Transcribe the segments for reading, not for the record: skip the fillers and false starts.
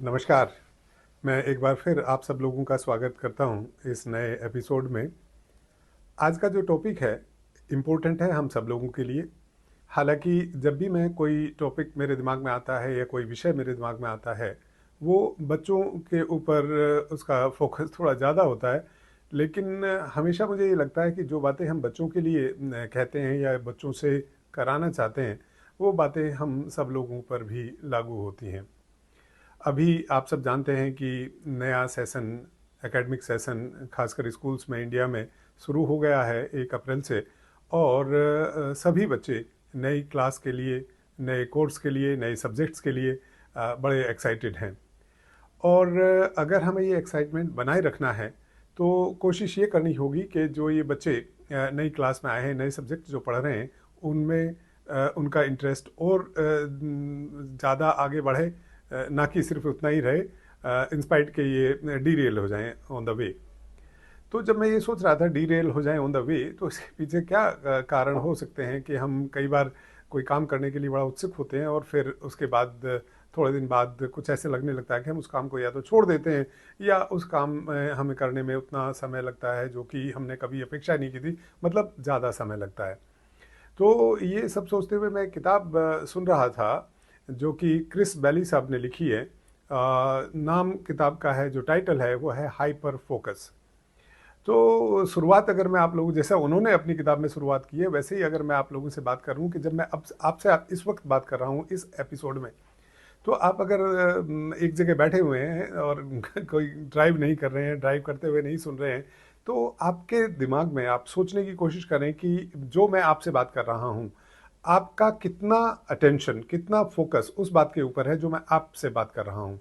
नमस्कार। मैं एक बार फिर आप सब लोगों का स्वागत करता हूं इस नए एपिसोड में। आज का जो टॉपिक है इम्पोर्टेंट है हम सब लोगों के लिए। हालांकि जब भी मैं कोई टॉपिक मेरे दिमाग में आता है या कोई विषय मेरे दिमाग में आता है वो बच्चों के ऊपर उसका फोकस थोड़ा ज़्यादा होता है। लेकिन हमेशा मुझे ये लगता है कि जो बातें हम बच्चों के लिए कहते हैं या बच्चों से कराना चाहते हैं वो बातें हम सब लोगों पर भी लागू होती हैं। अभी आप सब जानते हैं कि नया सेशन, एकेडमिक सेशन खासकर स्कूल्स में इंडिया में शुरू हो गया है 1 अप्रैल से। और सभी बच्चे नई क्लास के लिए, नए कोर्स के लिए, नए सब्जेक्ट्स के लिए बड़े एक्साइटेड हैं। और अगर हमें ये एक्साइटमेंट बनाए रखना है तो कोशिश ये करनी होगी कि जो ये बच्चे नई क्लास में आए हैं, नए सब्जेक्ट जो पढ़ रहे हैं उनमें उनका इंटरेस्ट और ज़्यादा आगे बढ़े, ना कि सिर्फ उतना ही रहे इंस्पाइट के ये डीरेल हो जाएं ऑन द वे। तो जब मैं ये सोच रहा था डीरेल हो जाएं ऑन द वे तो इसके पीछे क्या कारण हो सकते हैं कि हम कई बार कोई काम करने के लिए बड़ा उत्सुक होते हैं और फिर उसके बाद थोड़े दिन बाद कुछ ऐसे लगने लगता है कि हम उस काम को या तो छोड़ देते हैं या उस काम में हमें करने में उतना समय लगता है जो कि हमने कभी अपेक्षा नहीं की थी, मतलब ज़्यादा समय लगता है। तो ये सब सोचते हुए मैं एक किताब सुन रहा था जो कि क्रिस बैली साहब ने लिखी है। नाम किताब का है, जो टाइटल है वो है हाइपर फोकस। तो शुरुआत अगर मैं आप लोगों, जैसा उन्होंने अपनी किताब में शुरुआत की है वैसे ही अगर मैं आप लोगों से बात करूं कि जब मैं अब आपसे इस वक्त बात कर रहा हूं इस एपिसोड में, तो आप अगर एक जगह बैठे हुए हैं और कोई ड्राइव नहीं कर रहे हैं, ड्राइव करते हुए नहीं सुन रहे हैं, तो आपके दिमाग में आप सोचने की कोशिश करें कि जो मैं आपसे बात कर रहा हूं आपका कितना अटेंशन, कितना फोकस उस बात के ऊपर है जो मैं आपसे बात कर रहा हूं।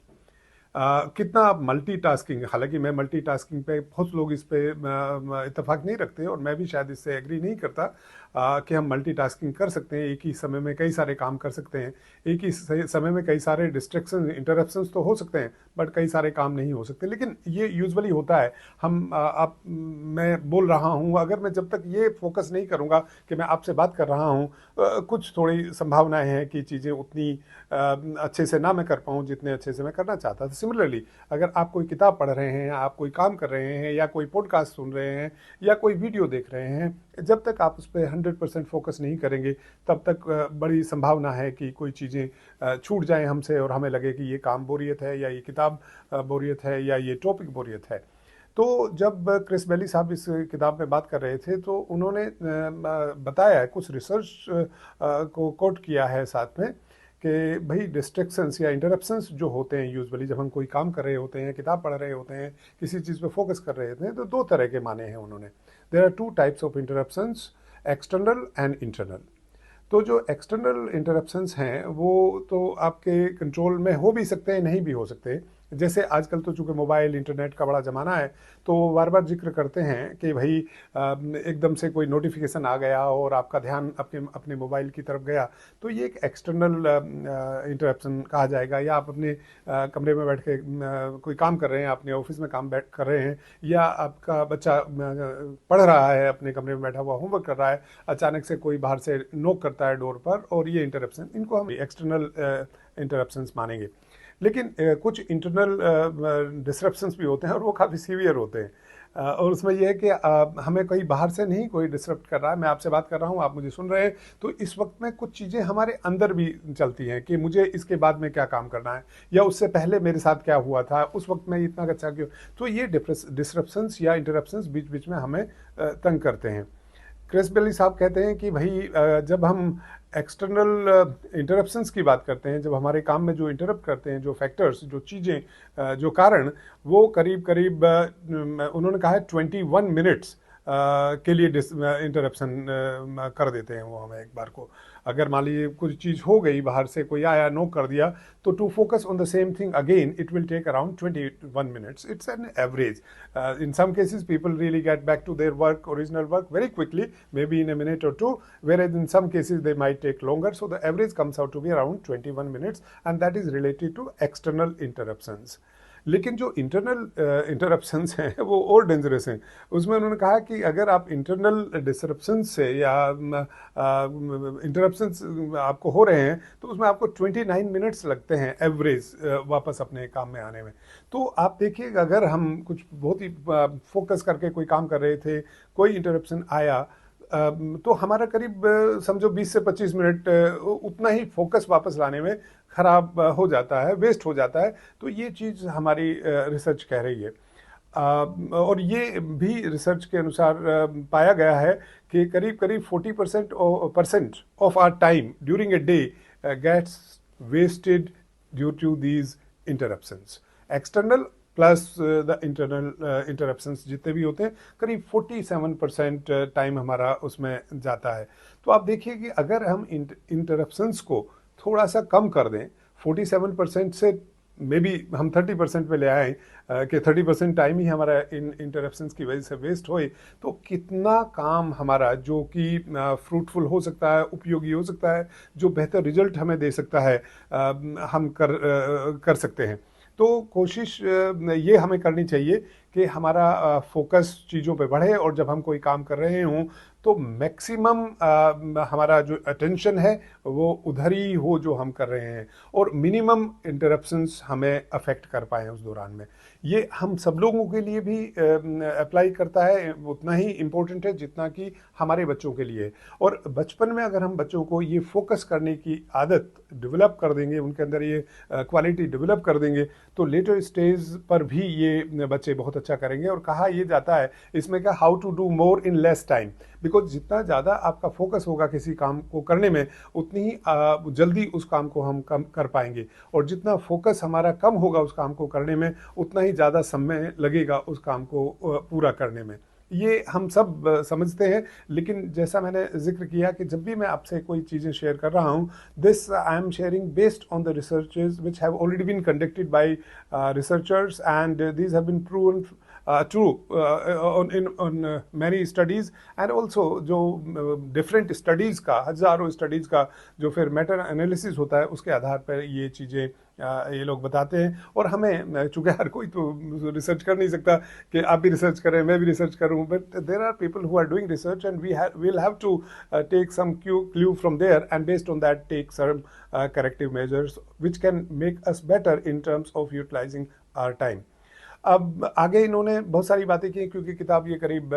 कितना आप मल्टीटास्किंग, हालांकि मैं मल्टीटास्किंग पे बहुत लोग इस पे इत्तेफाक नहीं रखते और मैं भी शायद इससे एग्री नहीं करता कि हम मल्टीटास्किंग कर सकते हैं, एक ही समय में कई सारे काम कर सकते हैं, एक ही समय में कई सारे डिस्ट्रैक्शन इंटरप्शंस तो हो सकते हैं बट कई सारे काम नहीं हो सकते। लेकिन ये यूजुअली होता है। हम आप मैं बोल रहा हूँ, अगर मैं जब तक ये फोकस नहीं करूँगा कि मैं आपसे बात कर रहा हूँ, कुछ थोड़ी संभावनाएं हैं कि चीज़ें उतनी अच्छे से ना मैं कर पाऊँ जितने अच्छे से मैं करना चाहता था। सिमिलरली अगर आप कोई किताब पढ़ रहे हैं, आप कोई काम कर रहे हैं या कोई पॉडकास्ट सुन रहे हैं या कोई वीडियो देख रहे हैं, जब तक आप उस पर 100% फोकस नहीं करेंगे तब तक बड़ी संभावना है कि कोई चीज़ें छूट जाएं हमसे और हमें लगे कि ये काम बोरियत है या ये किताब बोरियत है या ये टॉपिक बोरियत है। तो जब क्रिस बेली साहब इस किताब में बात कर रहे थे तो उन्होंने बताया है, कुछ रिसर्च को कोट किया है साथ में, कि भाई डिस्ट्रैक्शंस या इंटरप्शंस जो होते हैं यूजुअली जब हम कोई काम कर रहे होते हैं, किताब पढ़ रहे होते हैं, किसी चीज़ पे फोकस कर रहे होते हैं, तो दो तरह के माने हैं उन्होंने। There are two types of interruptions, external and internal. तो जो एक्सटर्नल इंटरप्शंस हैं वो तो आपके कंट्रोल में हो भी सकते हैं, नहीं भी हो सकते। जैसे आजकल तो चूंकि मोबाइल इंटरनेट का बड़ा ज़माना है तो बार बार जिक्र करते हैं कि भाई एकदम से कोई नोटिफिकेशन आ गया और आपका ध्यान अपने अपने मोबाइल की तरफ गया, तो ये एक एक्सटर्नल इंटरप्शन कहा जाएगा। या आप अपने कमरे में बैठ के कोई काम कर रहे हैं, अपने ऑफिस में काम बैठ कर रहे हैं, या आपका बच्चा पढ़ रहा है, अपने कमरे में बैठा हुआ होमवर्क कर रहा है, अचानक से कोई बाहर से नोक करता है डोर पर, और ये इंटरप्शन, इनको हम एक्सटर्नल इंटरप्शंस मानेंगे। लेकिन कुछ इंटरनल डिसरप्शंस भी होते हैं और वो काफ़ी सीवियर होते हैं। और उसमें यह है कि हमें कोई बाहर से नहीं कोई डिसरप्ट कर रहा है, मैं आपसे बात कर रहा हूँ, आप मुझे सुन रहे हैं, तो इस वक्त में कुछ चीज़ें हमारे अंदर भी चलती हैं कि मुझे इसके बाद में क्या काम करना है या उससे पहले मेरे साथ क्या हुआ था, उस वक्त में इतना अच्छा क्यों। तो ये डिसरप्शंस या इंटरप्शंस बीच बीच में हमें तंग करते हैं। क्रिस बेली साहब कहते हैं कि भाई जब हम एक्सटर्नल इंटरप्शंस की बात करते हैं, जब हमारे काम में जो इंटरप्ट करते हैं, जो फैक्टर्स, जो चीज़ें, जो कारण, वो करीब करीब उन्होंने कहा है 21 मिनट्स के लिए इंटरप्शन कर देते हैं वो हमें एक बार को। अगर मान लीजिए कुछ चीज़ हो गई, बाहर से कोई आया, नो कर दिया, तो to focus on the same thing again it will take around 21 minutes. It's an average. In some cases people really get back to their work, original work, very quickly, maybe in a minute or two, whereas in some cases they might take longer. So the average comes out to be around 21 minutes, and that is related to external interruptions. लेकिन जो internal interruptions हैं वो और dangerous हैं। उसमें उन्होंने कहा कि अगर आप इंटरनल डिसरप्शंस से या इंटरप्शंस आपको हो रहे हैं तो उसमें आपको 29 मिनट्स लगते हैं एवरेज वापस अपने काम में आने में। तो आप देखिए, अगर हम कुछ बहुत ही फोकस करके कोई काम कर रहे थे, कोई इंटरप्शन आया, तो हमारा करीब समझो 20 से 25 मिनट उतना ही फोकस वापस लाने में खराब हो जाता है, वेस्ट हो जाता है। तो ये चीज़ हमारी रिसर्च कह रही है। और ये भी रिसर्च के अनुसार पाया गया है कि करीब करीब 40% of our time during a day gets wasted due to these interruptions. External plus the internal interruptions जितने भी होते हैं, करीब 47% टाइम हमारा उसमें जाता है। तो आप देखिए कि अगर हम इंटरप्शंस को थोड़ा सा कम कर दें, 47% से मे बी हम 30% पे ले आए कि 30% टाइम ही हमारा इन इंटरप्शंस की वजह से वेस्ट होए, तो कितना काम हमारा जो कि फ्रूटफुल हो सकता है, उपयोगी हो सकता है, जो बेहतर रिजल्ट हमें दे सकता है, हम कर सकते हैं। तो कोशिश ये हमें करनी चाहिए कि हमारा फोकस चीज़ों पे बढ़े, और जब हम कोई काम कर रहे हों तो मैक्सिमम हमारा जो अटेंशन है वो उधर ही हो जो हम कर रहे हैं, और मिनिमम इंटरप्शंस हमें अफेक्ट कर पाएँ उस दौरान में। ये हम सब लोगों के लिए भी अप्लाई करता है, उतना ही इम्पोर्टेंट है जितना कि हमारे बच्चों के लिए। और बचपन में अगर हम बच्चों को ये फोकस करने की आदत डेवलप कर देंगे, उनके अंदर ये क्वालिटी डेवलप कर देंगे, तो लेटर स्टेज पर भी ये बच्चे बहुत अच्छा करेंगे। और कहा ये जाता है इसमें क्या, how to do more in less time, because जितना ज़्यादा आपका फोकस होगा किसी काम को करने में, उतनी ही जल्दी उस काम को हम कम कर पाएंगे, और जितना फोकस हमारा कम होगा उस काम को करने में, उतना ही ज़्यादा समय लगेगा उस काम को पूरा करने में। ये हम सब समझते हैं, लेकिन जैसा मैंने जिक्र किया कि जब भी मैं आपसे कोई चीज़ें शेयर कर रहा हूँ, this I am sharing based on the researches which have already been conducted by researchers, and these have been proven true on many studies, and also जो डिफरेंट स्टडीज़ का, हज़ारों स्टडीज़ का जो फिर मैटर एनालिसिस होता है, उसके आधार पर ये चीज़ें ये लोग बताते हैं। और हमें, चूँकि हर कोई तो रिसर्च कर नहीं सकता कि आप भी रिसर्च करें, मैं भी रिसर्च करूं, but there are people who are doing research, and we will have to take some clue from there, and based on that take some corrective measures which can make us better in terms of utilising our time. अब आगे इन्होंने बहुत सारी बातें की, क्योंकि किताब ये करीब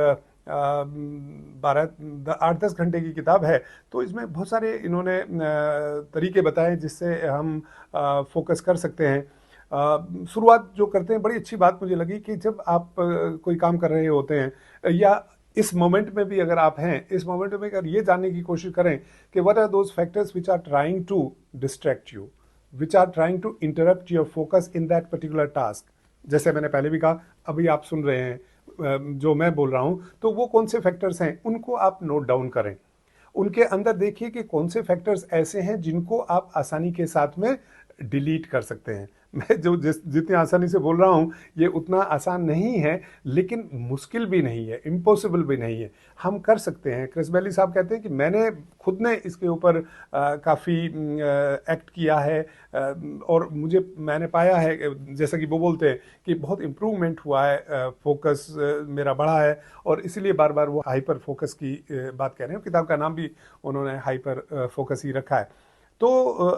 8-10 घंटे की किताब है, तो इसमें बहुत सारे इन्होंने तरीके बताए जिससे हम फोकस कर सकते हैं। शुरुआत जो करते हैं, बड़ी अच्छी बात मुझे लगी कि जब आप कोई काम कर रहे होते हैं, या इस मोमेंट में भी अगर आप हैं, इस मोमेंट में अगर ये जानने की कोशिश करें कि what are those factors which are trying to distract you, which are trying to interrupt your focus in that particular task. जैसे मैंने पहले भी कहा, अभी आप सुन रहे हैं जो मैं बोल रहा हूं, तो वो कौन से फैक्टर्स हैं, उनको आप नोट डाउन करें। उनके अंदर देखिए कि कौन से फैक्टर्स ऐसे हैं जिनको आप आसानी के साथ में डिलीट कर सकते हैं। मैं जो जितनी आसानी से बोल रहा हूँ, ये उतना आसान नहीं है, लेकिन मुश्किल भी नहीं है, इम्पॉसिबल भी नहीं है, हम कर सकते हैं। क्रिस बेली साहब कहते हैं कि मैंने खुद ने इसके ऊपर काफ़ी एक्ट किया है, और मैंने पाया है, जैसा कि वो बोलते हैं कि बहुत इम्प्रूवमेंट हुआ है, फोकस मेरा बढ़ा है, और इसीलिए बार बार वो हाइपर फोकस की बात कह रहे हैं। किताब का नाम भी उन्होंने हाइपर फोकस ही रखा है। तो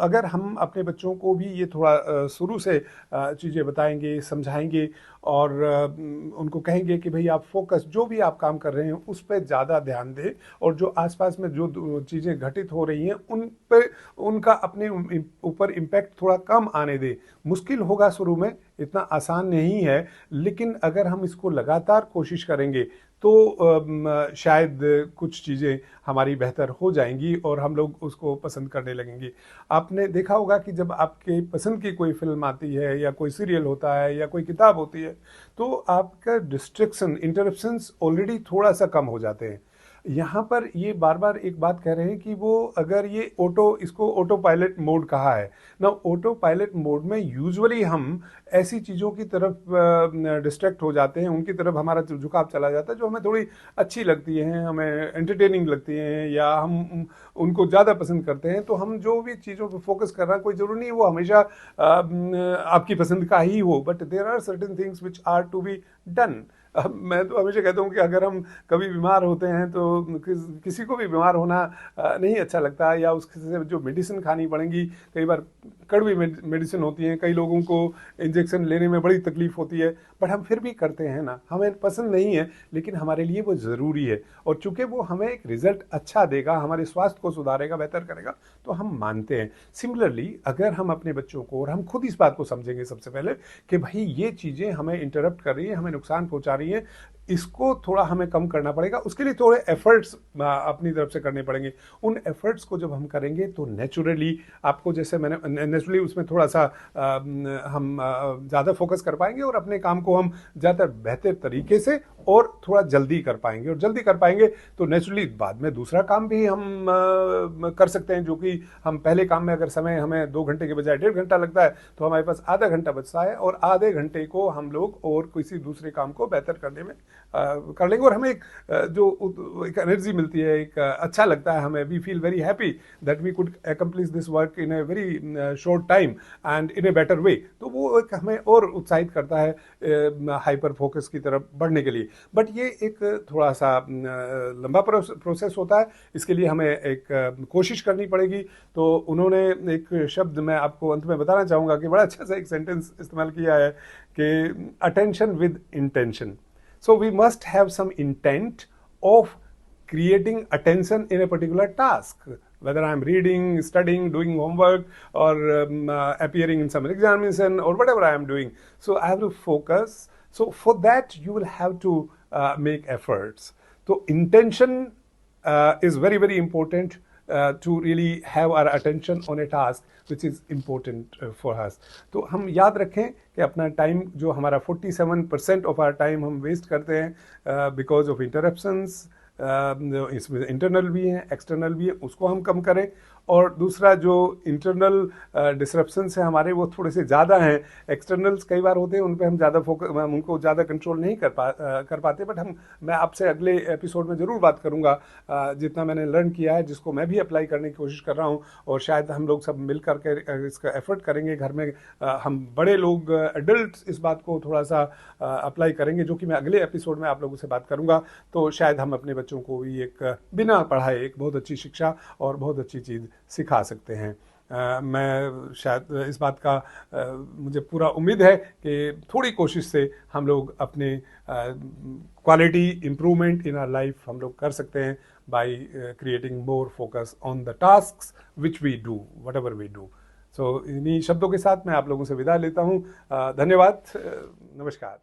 अगर हम अपने बच्चों को भी ये थोड़ा शुरू से चीज़ें बताएंगे, समझाएंगे, और उनको कहेंगे कि भाई आप फोकस, जो भी आप काम कर रहे हैं उस पर ज़्यादा ध्यान दें, और जो आसपास में जो चीज़ें घटित हो रही हैं उन पे उनका अपने ऊपर इम्पैक्ट थोड़ा कम आने दें। मुश्किल होगा शुरू में, इतना आसान नहीं है, लेकिन अगर हम इसको लगातार कोशिश करेंगे तो शायद कुछ चीज़ें हमारी बेहतर हो जाएंगी, और हम लोग उसको पसंद करने लगेंगे। आपने देखा होगा कि जब आपके पसंद की कोई फिल्म आती है, या कोई सीरियल होता है, या कोई किताब होती है, तो आपका डिस्ट्रैक्शन, इंटरप्शंस ऑलरेडी थोड़ा सा कम हो जाते हैं। यहाँ पर ये बार बार एक बात कह रहे हैं कि वो अगर ये इसको ऑटो पायलट मोड कहा है ना। ऑटो पायलट मोड में यूजुअली हम ऐसी चीज़ों की तरफ डिस्ट्रैक्ट हो जाते हैं, उनकी तरफ हमारा झुकाव चला जाता है जो हमें थोड़ी अच्छी लगती हैं, हमें एंटरटेनिंग लगती हैं, या हम उनको ज़्यादा पसंद करते हैं। तो हम जो भी चीज़ों पर फोकस कर रहे हैं, कोई ज़रूरी नहीं वो हमेशा आपकी पसंद का ही हो, but there are certain things which are to be done. अब मैं तो हमेशा कहता हूँ कि अगर हम कभी बीमार होते हैं तो किसी को भी बीमार होना नहीं अच्छा लगता, या उससे जो मेडिसिन खानी पड़ेगी, कई बार कड़वी मेडिसिन होती हैं, कई लोगों को इंजेक्शन लेने में बड़ी तकलीफ होती है, बट हम फिर भी करते हैं ना। हमें पसंद नहीं है लेकिन हमारे लिए वो ज़रूरी है, और चूंकि वो हमें एक रिजल्ट अच्छा देगा, हमारे स्वास्थ्य को सुधारेगा, बेहतर करेगा, तो हम मानते हैं। सिमिलरली अगर हम अपने बच्चों को, और हम खुद इस बात को समझेंगे सबसे पहले कि भाई ये चीज़ें हमें इंटरप्ट कर रही है, हमें नुकसान पहुंचा रही है, इसको थोड़ा हमें कम करना पड़ेगा, उसके लिए थोड़े एफर्ट्स अपनी तरफ से करने पड़ेंगे। उन एफर्ट्स को जब हम करेंगे तो नेचुरली आपको, जैसे मैंने नेचुरली उसमें थोड़ा सा हम ज़्यादा फोकस कर पाएंगे, और अपने काम को हम ज़्यादा बेहतर तरीके से और थोड़ा जल्दी कर पाएंगे, और जल्दी कर पाएंगे तो नेचुरली बाद में दूसरा काम भी हम कर सकते हैं, जो कि हम पहले काम में अगर समय हमें 2 घंटे के बजाय 1.5 घंटा लगता है, तो हमारे पास आधा घंटा बचता है, और आधे घंटे को हम लोग और किसी दूसरे काम को बेहतर करने में कर लेंगे। और हमें एक एक एनर्जी मिलती है, एक अच्छा लगता है हमें, we feel very happy that we could accomplish this work in a very short time and in a better way. तो वो एक हमें और उत्साहित करता है हाइपर फोकस की तरफ बढ़ने के लिए। बट ये एक थोड़ा सा लंबा प्रोसेस होता है, इसके लिए हमें एक कोशिश करनी पड़ेगी। तो उन्होंने एक शब्द मैं आपको अंत में बताना चाहूँगा कि बड़ा अच्छा सा एक सेंटेंस इस्तेमाल किया है कि attention with intention. So we must have some intent of creating attention in a particular task, whether I'm reading, studying, doing homework, or appearing in some examination, or whatever I am doing. So I have to focus. So for that you will have to make efforts. So intention is very, very important to really have our attention on a task which is important for us. तो हम याद रखें कि अपना time, जो हमारा 47% of our time हम waste करते हैं बिकॉज ऑफ इंटरप्शंस, इसमें इंटरनल भी हैं एक्सटर्नल भी हैं, उसको हम कम करें। और दूसरा जो इंटरनल डिसरप्शंस हैं हमारे, वो थोड़े से ज़्यादा हैं। एक्सटर्नल्स कई बार होते हैं, उन पे हम ज़्यादा फोकस, उनको ज़्यादा कंट्रोल नहीं कर पाते। बट मैं आपसे अगले एपिसोड में ज़रूर बात करूँगा जितना मैंने लर्न किया है, जिसको मैं भी अप्लाई करने की कोशिश कर रहा हूँ, और शायद हम लोग सब मिल करके इसका एफर्ट करेंगे। घर में हम बड़े लोग, एडल्ट, इस बात को थोड़ा सा अप्लाई करेंगे, जो कि मैं अगले एपिसोड में आप लोगों से बात करूँगा। तो शायद हम अपने बच्चों को भी एक बिना पढ़ाए एक बहुत अच्छी शिक्षा और बहुत अच्छी चीज़ सिखा सकते हैं। मैं शायद इस बात का मुझे पूरा उम्मीद है कि थोड़ी कोशिश से हम लोग अपने quality improvement in our life हम लोग कर सकते हैं by creating more focus on the tasks which we do, whatever we do. So इन्हीं शब्दों के साथ मैं आप लोगों से विदा लेता हूँ। धन्यवाद, नमस्कार।